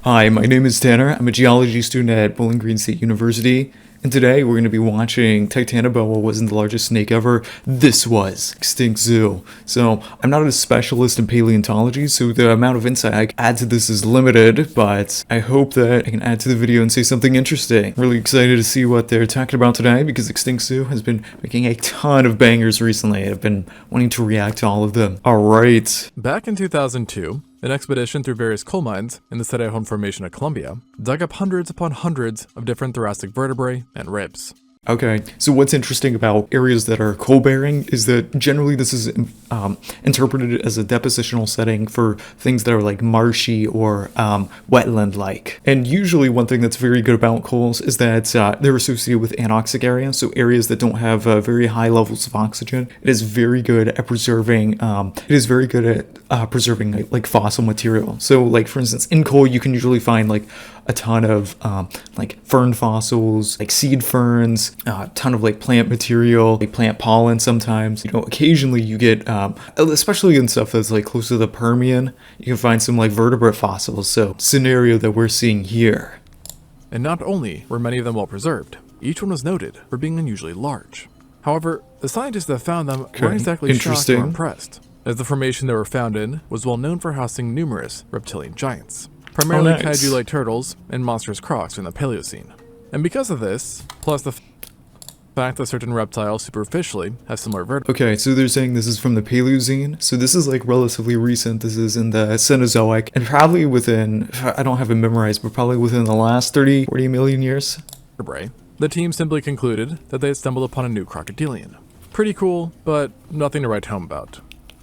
Hi, my name is Tanner. I'm a geology student at Bowling Green State University, and today we're going to be watching Titanoboa wasn't the largest snake ever. This was Extinct Zoo. So I'm not a specialist in paleontology, so the amount of insight I can add to this is limited, but I hope that I can add to the video and say something interesting. Really excited to see what they're talking about today because Extinct Zoo has been making a ton of bangers recently. I've been wanting to react to all of them. Alright. Back in 2002, an expedition through various coal mines in the Titanoboa Formation of Colombia dug up hundreds upon hundreds of different thoracic vertebrae and ribs. Okay, so what's interesting about areas that are coal-bearing is that generally this is interpreted as a depositional setting for things that are like marshy or wetland-like. And usually one thing that's very good about coals is that they're associated with anoxic areas, so areas that don't have very high levels of oxygen. It is very good at preserving. Preserving like fossil material. So, like for instance, in coal you can usually find like a ton of like fern fossils, like seed ferns, a ton of like plant material, like plant pollen sometimes. You know, occasionally you get, especially in stuff that's like close to the Permian, you can find some like vertebrate fossils. So, scenario that we're seeing here. And not only were many of them well preserved, each one was noted for being unusually large. However, the scientists that found them weren't exactly shocked or impressed, as the formation they were found in was well known for housing numerous reptilian giants, primarily kaiju-like turtles and monstrous crocs from the Paleocene. And because of this, plus the fact that certain reptiles superficially have similar vertebrae. Okay, so they're saying this is from the Paleocene, so this is like relatively recent. This is in the Cenozoic, and probably within, I don't have it memorized, but probably within the last 30, 40 million years. The team simply concluded that they had stumbled upon a new crocodilian. Pretty cool, but nothing to write home about.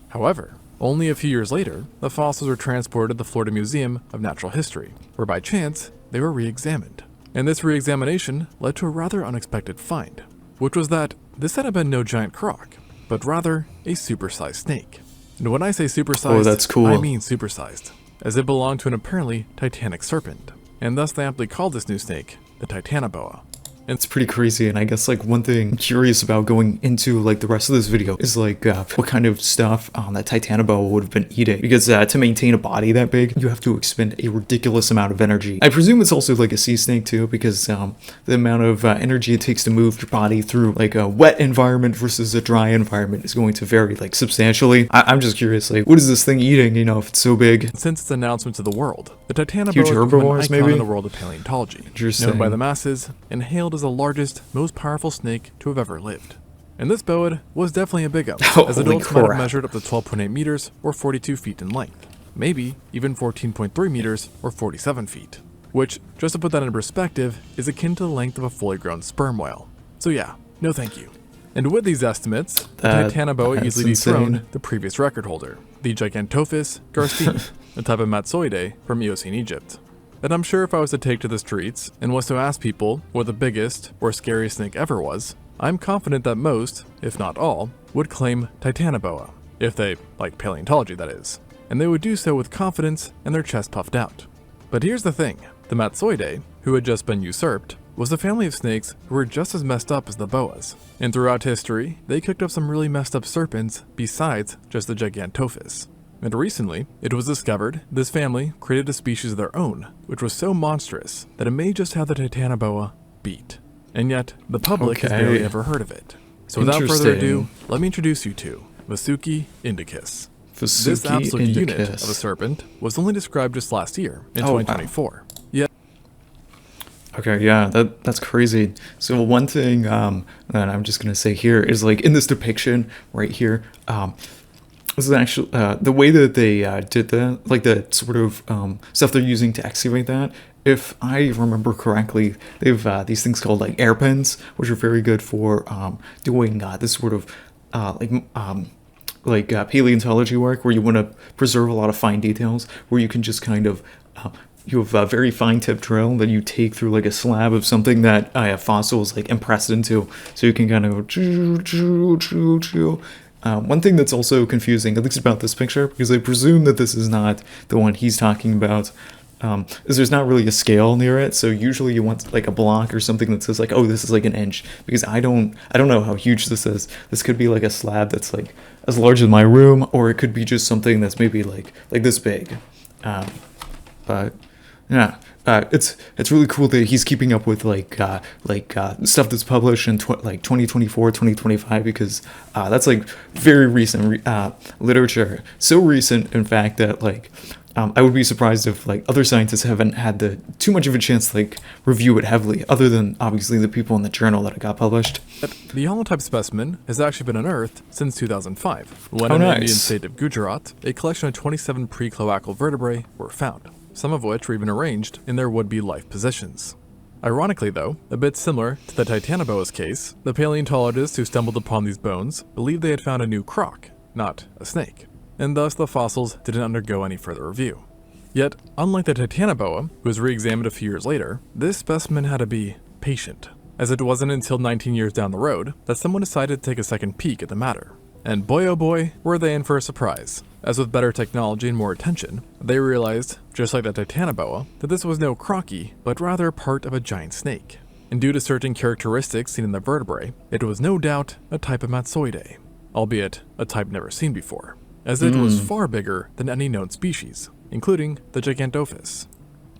However, only a few years later, the fossils were transported to the Florida Museum of Natural History, where by chance, they were re-examined. And this re-examination led to a rather unexpected find, which was that this had been no giant croc, but rather a supersized snake. And when I say supersized, that's cool. I mean supersized, as it belonged to an apparently titanic serpent, and thus they aptly called this new snake the Titanoboa. It's pretty crazy, and I guess like one thing I'm curious about going into like the rest of this video is like what kind of stuff that Titanoboa would have been eating, because to maintain a body that big you have to expend a ridiculous amount of energy. I presume it's also like a sea snake too, because the amount of energy it takes to move your body through like a wet environment versus a dry environment is going to vary like substantially. I'm just curious, like what is this thing eating, you know, if it's so big? Since its announcement to the world, the Titanoboa Huge has become herbivores, an icon maybe? in the world of paleontology, known by the masses and hailed as the largest, most powerful snake to have ever lived. And this boa was definitely a big one, as adults might have measured up to 12.8 meters or 42 feet in length, maybe even 14.3 meters or 47 feet, which, just to put that in perspective, is akin to the length of a fully grown sperm whale. So yeah, no thank you. And with these estimates, the Titanoboa easily dethroned the previous record holder, the Gigantophis garcini, a type of Matsoidae from Eocene Egypt. And I'm sure if I was to take to the streets and was to ask people what the biggest or scariest snake ever was, I'm confident that most, if not all, would claim Titanoboa, if they like paleontology that is, and they would do so with confidence and their chest puffed out. But here's the thing, the Matsoidae, who had just been usurped, was a family of snakes who were just as messed up as the boas, and throughout history, they cooked up some really messed up serpents besides just the Gigantophis. And recently, it was discovered this family created a species of their own, which was so monstrous that it may just have the Titanoboa beat. And yet, the public has barely ever heard of it. So without further ado, let me introduce you to Vasuki indicus. This absolute unit of a serpent was only described just last year, in 2024. Wow. Okay, yeah, that's crazy. So one thing that I'm just gonna say here is like in this depiction right here, this is actually the way that they did that, like the sort of stuff they're using to excavate that. If I remember correctly, they've these things called like air pens, which are very good for doing this sort of paleontology work, where you want to preserve a lot of fine details, where you can just kind of you have a very fine tip drill that you take through like a slab of something that a fossil is like impressed into, so you can kind of go one thing that's also confusing, at least about this picture, because I presume that this is not the one he's talking about, is there's not really a scale near it. So usually you want like a block or something that says like, oh, this is like an inch, because I don't know how huge this is. This could be like a slab that's like as large as my room, or it could be just something that's maybe like this big. But Yeah, it's really cool that he's keeping up with stuff that's published in 2024, 2025, because that's like very recent literature. So recent, in fact, that I would be surprised if like other scientists haven't had too much of a chance to like review it heavily, other than obviously the people in the journal that it got published. The holotype specimen has actually been unearthed since 2005, when in the Indian state of Gujarat, a collection of 27 pre-cloacal vertebrae were found, some of which were even arranged in their would-be life positions. Ironically though, a bit similar to the Titanoboa's case, the paleontologists who stumbled upon these bones believed they had found a new croc, not a snake, and thus the fossils didn't undergo any further review. Yet, unlike the Titanoboa, who was re-examined a few years later, this specimen had to be patient, as it wasn't until 19 years down the road that someone decided to take a second peek at the matter. And boy oh boy, were they in for a surprise, as with better technology and more attention, they realized, just like the Titanoboa, that this was no crocky, but rather part of a giant snake. And due to certain characteristics seen in the vertebrae, it was no doubt a type of Matsoidae, albeit a type never seen before, as it was far bigger than any known species, including the Gigantophis.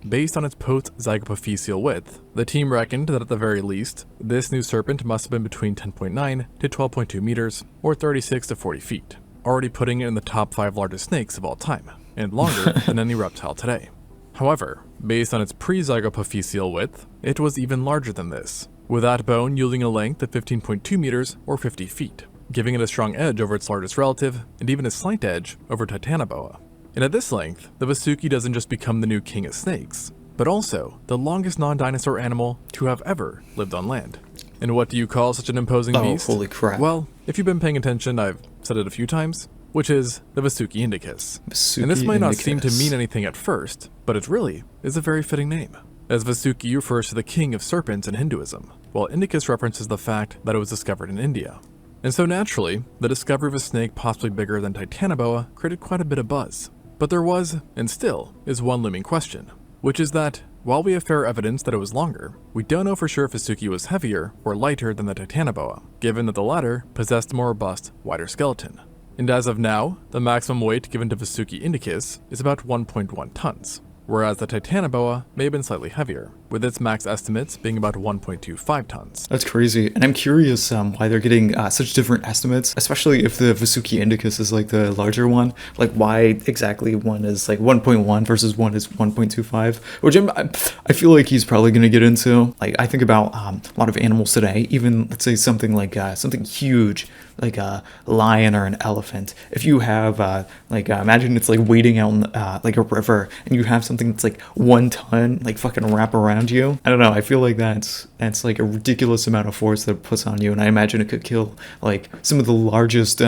Based on its post-zygapophyseal width, the team reckoned that at the very least, this new serpent must have been between 10.9 to 12.2 meters, or 36 to 40 feet, already putting it in the top 5 largest snakes of all time, and longer than any reptile today. However, based on its pre-zygapophyseal width, it was even larger than this, with that bone yielding a length of 15.2 meters or 50 feet, giving it a strong edge over its largest relative, and even a slight edge over Titanoboa. And at this length, the Vasuki doesn't just become the new king of snakes, but also the longest non-dinosaur animal to have ever lived on land. And what do you call such an imposing beast? Oh, holy crap. Well, if you've been paying attention, I've said it a few times, which is the Vasuki indicus. And this might not seem to mean anything at first, but it really is a very fitting name, as Vasuki refers to the king of serpents in Hinduism, while indicus references the fact that it was discovered in India. And so naturally, the discovery of a snake possibly bigger than Titanoboa created quite a bit of buzz. But there was, and still, is one looming question, which is that, while we have fair evidence that it was longer, we don't know for sure if Vasuki was heavier or lighter than the Titanoboa, given that the latter possessed a more robust, wider skeleton. And as of now, the maximum weight given to Vasuki indicus is about 1.1 tons, whereas the Titanoboa may have been slightly heavier, with its max estimates being about 1.25 tons. That's crazy, and I'm curious why they're getting such different estimates, especially if the Vasuki indicus is like the larger one. Like why exactly one is like 1.1 versus one is 1.25, which I feel like he's probably going to get into. Like I think about a lot of animals today, even let's say something like something huge, like a lion or an elephant. If you have imagine it's like wading out in like a river, and you have something that's like 1 ton like fucking wrap around you. I don't know, I feel like that's like a ridiculous amount of force that it puts on you, and I imagine it could kill like some of the largest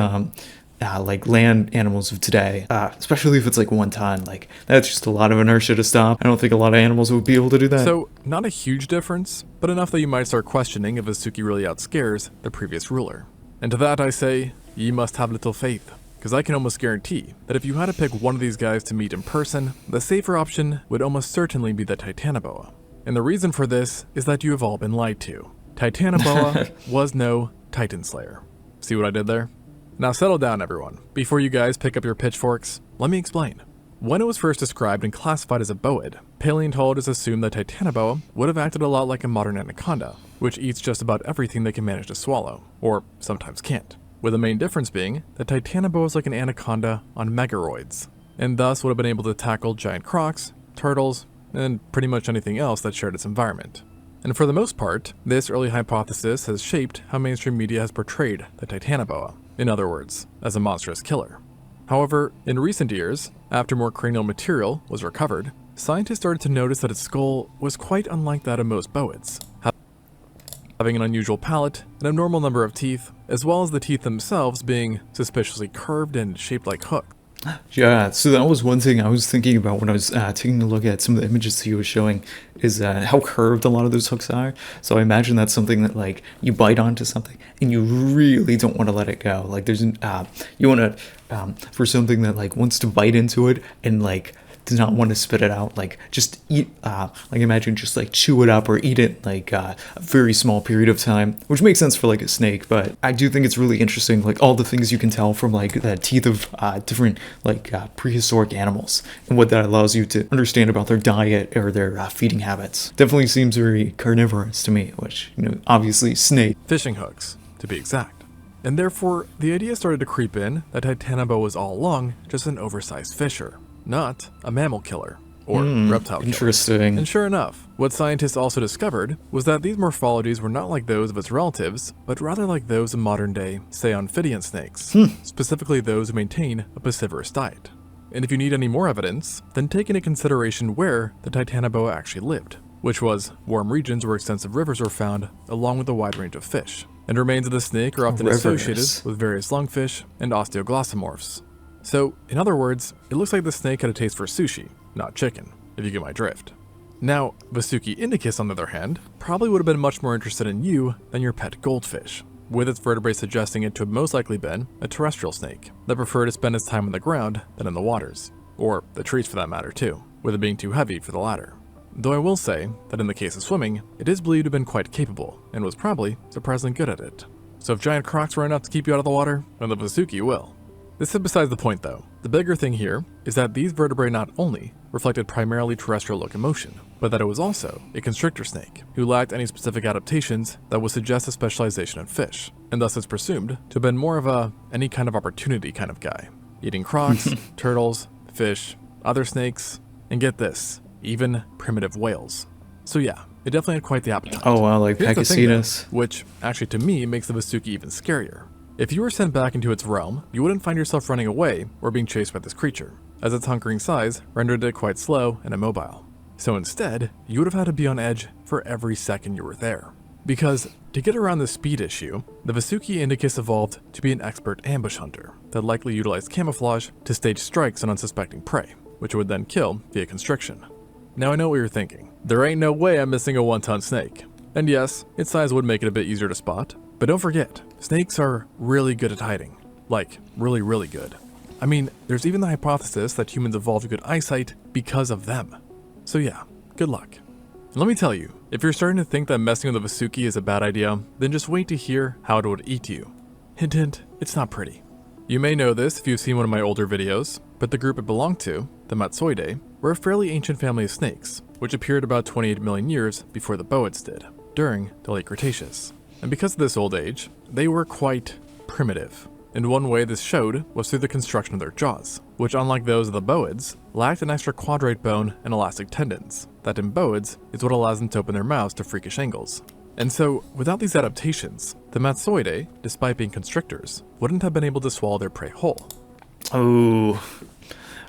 like land animals of today, especially if it's like 1 ton. Like that's just a lot of inertia to stop. I don't think a lot of animals would be able to do that. So not a huge difference, but enough that you might start questioning if Vasuki really outscares the previous ruler. And to that I say, ye must have little faith, because I can almost guarantee that if you had to pick one of these guys to meet in person, the safer option would almost certainly be the Titanoboa. And the reason for this is that you have all been lied to. Titanoboa was no Titan Slayer. See what I did there? Now settle down everyone. Before you guys pick up your pitchforks, let me explain. When it was first described and classified as a boid, paleontologists assumed that Titanoboa would have acted a lot like a modern anaconda, which eats just about everything they can manage to swallow, or sometimes can't. With the main difference being that Titanoboa is like an anaconda on megaroids, and thus would have been able to tackle giant crocs, turtles, and pretty much anything else that shared its environment. And for the most part, this early hypothesis has shaped how mainstream media has portrayed the Titanoboa, in other words, as a monstrous killer. However, in recent years, after more cranial material was recovered, scientists started to notice that its skull was quite unlike that of most boids, having an unusual palate, an abnormal number of teeth, as well as the teeth themselves being suspiciously curved and shaped like hooks. Yeah, so that was one thing I was thinking about when I was taking a look at some of the images he was showing, is how curved a lot of those hooks are. So I imagine that's something that like you bite onto something and you really don't want to let it go. Like there's you want to for something that like wants to bite into it and like does not want to spit it out. Like just eat, like imagine just like chew it up or eat it like a very small period of time, which makes sense for like a snake. But I do think it's really interesting, like all the things you can tell from like the teeth of different like prehistoric animals and what that allows you to understand about their diet or their feeding habits. Definitely seems very carnivorous to me, which, you know, obviously snake. Fishing hooks, to be exact. And therefore, the idea started to creep in that Titanoboa was all along just an oversized fisher, not a mammal killer or reptile killer. Interesting. And sure enough, what scientists also discovered was that these morphologies were not like those of its relatives, but rather like those of modern-day Seiophidian snakes, specifically those who maintain a piscivorous diet. And if you need any more evidence, then take into consideration where the Titanoboa actually lived, which was warm regions where extensive rivers were found, along with a wide range of fish. And remains of the snake are often associated with various lungfish and osteoglossomorphs. So, in other words, it looks like the snake had a taste for sushi, not chicken, if you get my drift. Now, Vasuki indicus, on the other hand, probably would have been much more interested in you than your pet goldfish, with its vertebrae suggesting it to have most likely been a terrestrial snake that preferred to spend its time on the ground than in the waters, or the trees for that matter too, with it being too heavy for the latter. Though I will say that in the case of swimming, it is believed to have been quite capable, and was probably surprisingly good at it. So if giant crocs were enough to keep you out of the water, then the Vasuki will. This is besides the point though. The bigger thing here is that these vertebrae not only reflected primarily terrestrial locomotion, but that it was also a constrictor snake, who lacked any specific adaptations that would suggest a specialization in fish, and thus is presumed to have been more of a any kind of opportunity kind of guy, eating crocs, turtles, fish, other snakes, and get this, even primitive whales. So yeah, it definitely had quite the appetite. Oh wow, like Pachycetus. Which actually to me makes the Vasuki even scarier. If you were sent back into its realm, you wouldn't find yourself running away or being chased by this creature, as its hunkering size rendered it quite slow and immobile. So instead, you would have had to be on edge for every second you were there. Because to get around the speed issue, the Vasuki indicus evolved to be an expert ambush hunter that likely utilized camouflage to stage strikes on unsuspecting prey, which it would then kill via constriction. Now I know what you're thinking. There ain't no way I'm missing a 1-ton snake. And yes, its size would make it a bit easier to spot, but don't forget, snakes are really good at hiding. Like, really, really good. I mean, there's even the hypothesis that humans evolved good eyesight because of them. So yeah, good luck. And let me tell you, if you're starting to think that messing with the Vasuki is a bad idea, then just wait to hear how it would eat you. Hint hint, it's not pretty. You may know this if you've seen one of my older videos, but the group it belonged to, the Matsoidae, were a fairly ancient family of snakes, which appeared about 28 million years before the boids did, during the late Cretaceous. And because of this old age, they were quite primitive. And one way this showed was through the construction of their jaws, which unlike those of the boids, lacked an extra quadrate bone and elastic tendons, that in boids is what allows them to open their mouths to freakish angles. And so, without these adaptations, the Matsoidae, despite being constrictors, wouldn't have been able to swallow their prey whole. Oh,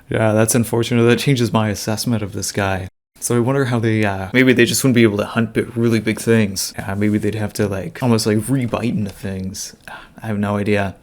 yeah, that's unfortunate. That changes my assessment of this guy. So I wonder how they, maybe they just wouldn't be able to hunt really big things. Maybe they'd have to like, almost like re-bite into things. I have no idea.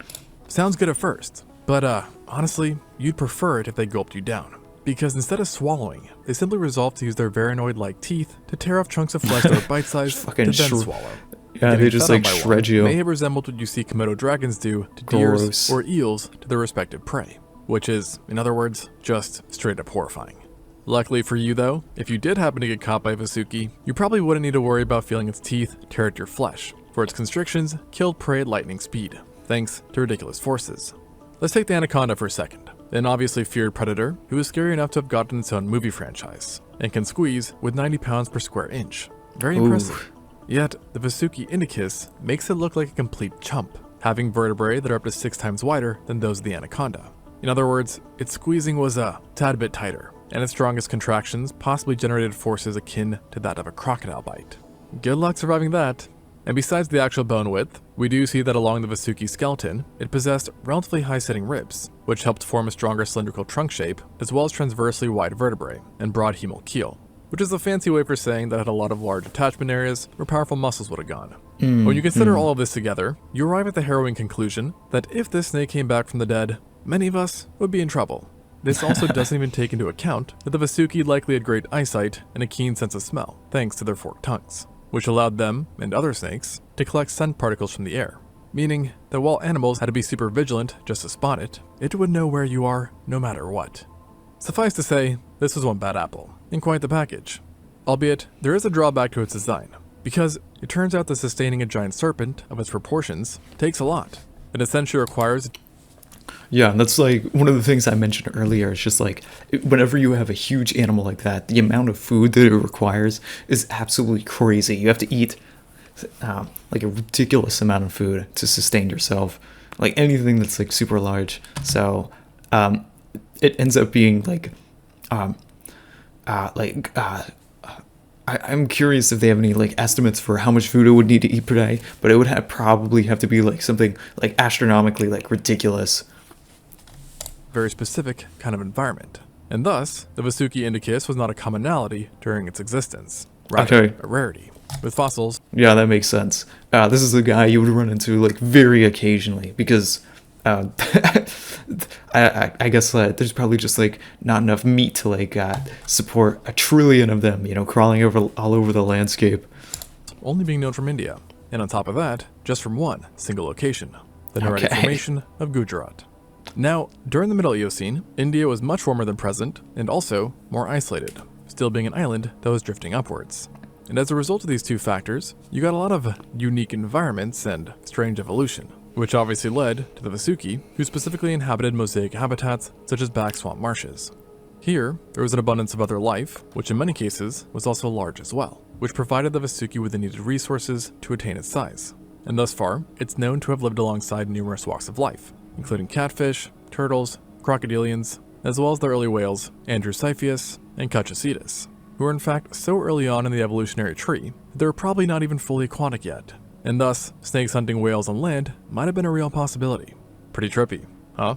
Sounds good at first, but honestly, you'd prefer it if they gulped you down. Because instead of swallowing, they simply resolved to use their varanoid-like teeth to tear off chunks of flesh that were bite-sized to then swallow. Yeah, they just like shred you. May have resembled what you see Komodo dragons do to deers or eels to their respective prey, which is, in other words, just straight up horrifying. Luckily for you though, if you did happen to get caught by Vasuki, you probably wouldn't need to worry about feeling its teeth tear at your flesh, for its constrictions killed prey at lightning speed, thanks to ridiculous forces. Let's take the anaconda for a second, an obviously feared predator who is scary enough to have gotten its own movie franchise, and can squeeze with 90 pounds per square inch. Very impressive. Yet, the Vasuki indicus makes it look like a complete chump, having vertebrae that are up to 6 times wider than those of the anaconda. In other words, its squeezing was a tad bit tighter, and its strongest contractions possibly generated forces akin to that of a crocodile bite. Good luck surviving that. And besides the actual bone width, we do see that along the Vasuki skeleton, it possessed relatively high-sitting ribs, which helped form a stronger cylindrical trunk shape, as well as transversely wide vertebrae and broad humeral keel, which is a fancy way for saying that it had a lot of large attachment areas where powerful muscles would have gone. When you consider all of this together, you arrive at the harrowing conclusion that if this snake came back from the dead, many of us would be in trouble. This also doesn't even take into account that the Vasuki likely had great eyesight and a keen sense of smell, thanks to their forked tongues, which allowed them, and other snakes, to collect scent particles from the air, meaning that while animals had to be super vigilant just to spot it, it would know where you are no matter what. Suffice to say, this was one bad apple, and quite the package. Albeit, there is a drawback to its design, because it turns out that sustaining a giant serpent of its proportions takes a lot. It essentially requires... Yeah, that's like one of the things I mentioned earlier. It's just like whenever you have a huge animal like that, the amount of food that it requires is absolutely crazy. You have to eat like a ridiculous amount of food to sustain yourself, like anything that's like super large. So it ends up being like I'm curious if they have any like estimates for how much food it would need to eat per day, but it would probably have to be like something like astronomically like ridiculous. Very specific kind of environment. And thus, the Vasuki indicus was not a commonality during its existence, rather a rarity. With fossils... Yeah, that makes sense. This is a guy you would run into like very occasionally because I guess there's probably just like not enough meat to like support 1 trillion of them, you know, crawling all over the landscape. Only being known from India, and on top of that, just from one single location, the Naredi Formation of Gujarat. Now, during the Middle Eocene, India was much warmer than present, and also more isolated, still being an island that was drifting upwards. And as a result of these two factors, you got a lot of unique environments and strange evolution, which obviously led to the Vasuki, who specifically inhabited mosaic habitats such as back swamp marshes. Here, there was an abundance of other life, which in many cases was also large as well, which provided the Vasuki with the needed resources to attain its size. And thus far, it's known to have lived alongside numerous walks of life, including catfish, turtles, crocodilians, as well as the early whales Andrewsiphius and Cutchocetus, who were in fact so early on in the evolutionary tree that they were probably not even fully aquatic yet, and thus snakes hunting whales on land might have been a real possibility. Pretty trippy, huh?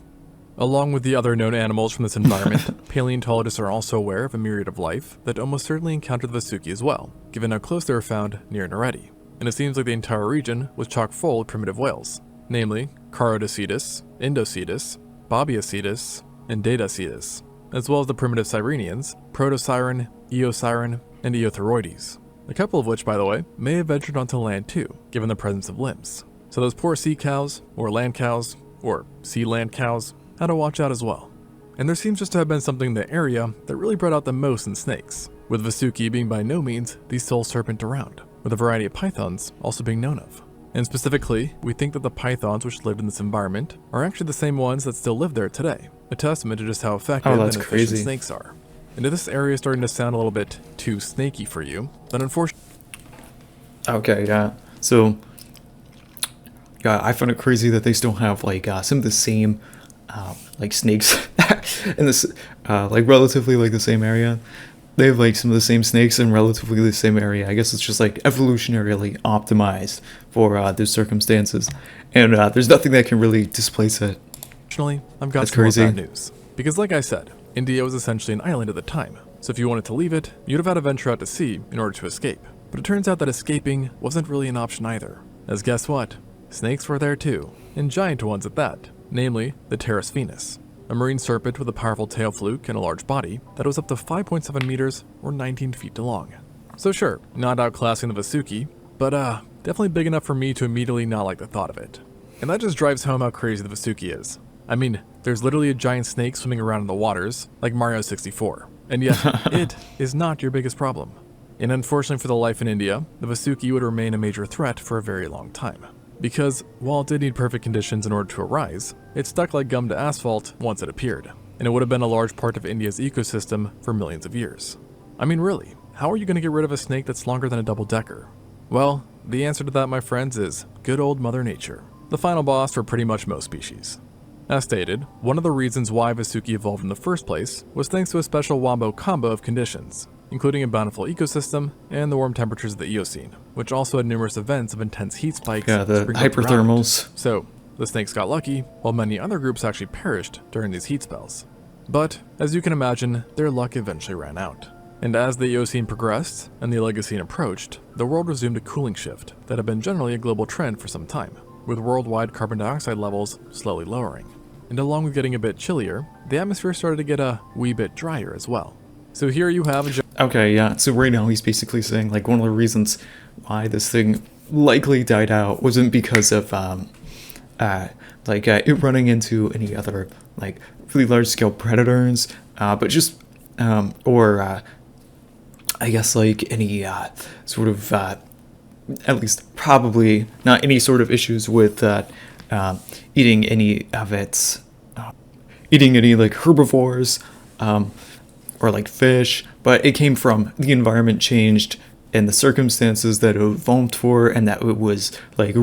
Along with the other known animals from this environment, paleontologists are also aware of a myriad of life that almost certainly encountered the Vasuki as well, given how close they were found near Naredi. And it seems like the entire region was chock full of primitive whales, namely Charodocetus, Indocetus, Babiocetus, and Datacetus, as well as the primitive Sirenians, Protosiren, Eosiren, and Eothyroides, a couple of which, by the way, may have ventured onto land too, given the presence of limbs. So those poor sea cows, or land cows, or sea land cows, had to watch out as well. And there seems just to have been something in the area that really bred out the most in snakes, with Vasuki being by no means the sole serpent around, with a variety of pythons also being known of. And specifically, we think that the pythons which lived in this environment are actually the same ones that still live there today, a testament to just how effective and efficient snakes are. And if this area is starting to sound a little bit too snaky for you, then unfortunately... Okay, yeah. So, yeah, I find it crazy that they still have like some of the same like snakes in this like relatively like the same area. They have like some of the same snakes in relatively the same area. I guess it's just like evolutionarily optimized for those circumstances, and there's nothing that can really displace it. Fortunately, I've got some more bad news. Because like I said, India was essentially an island at the time, so if you wanted to leave it, you'd have had to venture out to sea in order to escape. But it turns out that escaping wasn't really an option either, as guess what? Snakes were there too, and giant ones at that, namely the Pteris Venus, a marine serpent with a powerful tail fluke and a large body that was up to 5.7 meters or 19 feet long. So sure, not outclassing the Vasuki, but definitely big enough for me to immediately not like the thought of it. And that just drives home how crazy the Vasuki is. I mean, there's literally a giant snake swimming around in the waters, like Mario 64, and yet it is not your biggest problem. And unfortunately for the life in India, the Vasuki would remain a major threat for a very long time. Because, while it did need perfect conditions in order to arise, it stuck like gum to asphalt once it appeared, and it would have been a large part of India's ecosystem for millions of years. I mean really, how are you going to get rid of a snake that's longer than a double-decker? Well, the answer to that, my friends, is good old Mother Nature, the final boss for pretty much most species. As stated, one of the reasons why Vasuki evolved in the first place was thanks to a special wombo combo of conditions, including a bountiful ecosystem and the warm temperatures of the Eocene, which also had numerous events of intense heat spikes. Yeah, the hyperthermals. So, the snakes got lucky, while many other groups actually perished during these heat spells. But, as you can imagine, their luck eventually ran out. And as the Eocene progressed and the Oligocene approached, the world resumed a cooling shift that had been generally a global trend for some time, with worldwide carbon dioxide levels slowly lowering. And along with getting a bit chillier, the atmosphere started to get a wee bit drier as well. So here you have Okay, yeah, so right now he's basically saying, like, one of the reasons why this thing likely died out wasn't because of, it running into any other, like, really large-scale predators, but just or I guess like any sort of at least probably not any sort of issues with eating any of its eating any like herbivores or like fish, but it came from the environment changed and the circumstances that it evolved for, and that it was like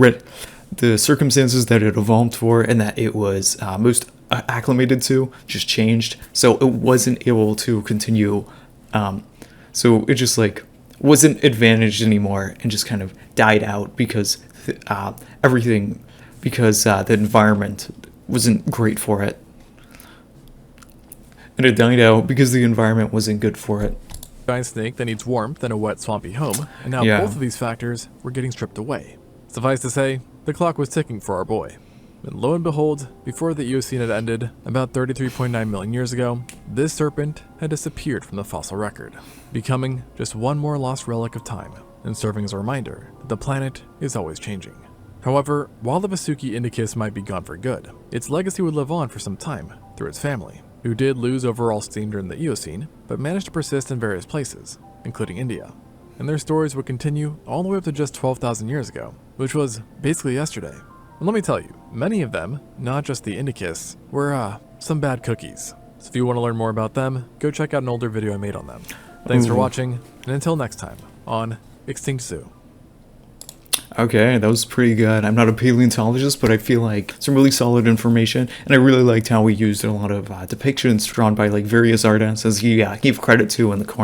the circumstances that it evolved for and that it was most acclimated to just changed, so it wasn't able to continue. So it just like wasn't advantaged anymore and just kind of died out because everything, because the environment wasn't great for it. And it died out because the environment wasn't good for it. Giant snake that needs warmth and a wet, swampy home, and now both of these factors were getting stripped away. Suffice to say, the clock was ticking for our boy. And lo and behold, before the Eocene had ended, about 33.9 million years ago, this serpent had disappeared from the fossil record, becoming just one more lost relic of time, and serving as a reminder that the planet is always changing. However, while the Vasuki indicus might be gone for good, its legacy would live on for some time through its family, who did lose overall steam during the Eocene, but managed to persist in various places, including India. And their stories would continue all the way up to just 12,000 years ago, which was basically yesterday. And let me tell you, many of them, not just the indicus, were some bad cookies. So if you want to learn more about them, go check out an older video I made on them. Thanks for watching, and until next time on Extinct Zoo. Okay, that was pretty good. I'm not a paleontologist, but I feel like some really solid information, and I really liked how we used a lot of depictions drawn by like various artists, as he gave credit to in the corner.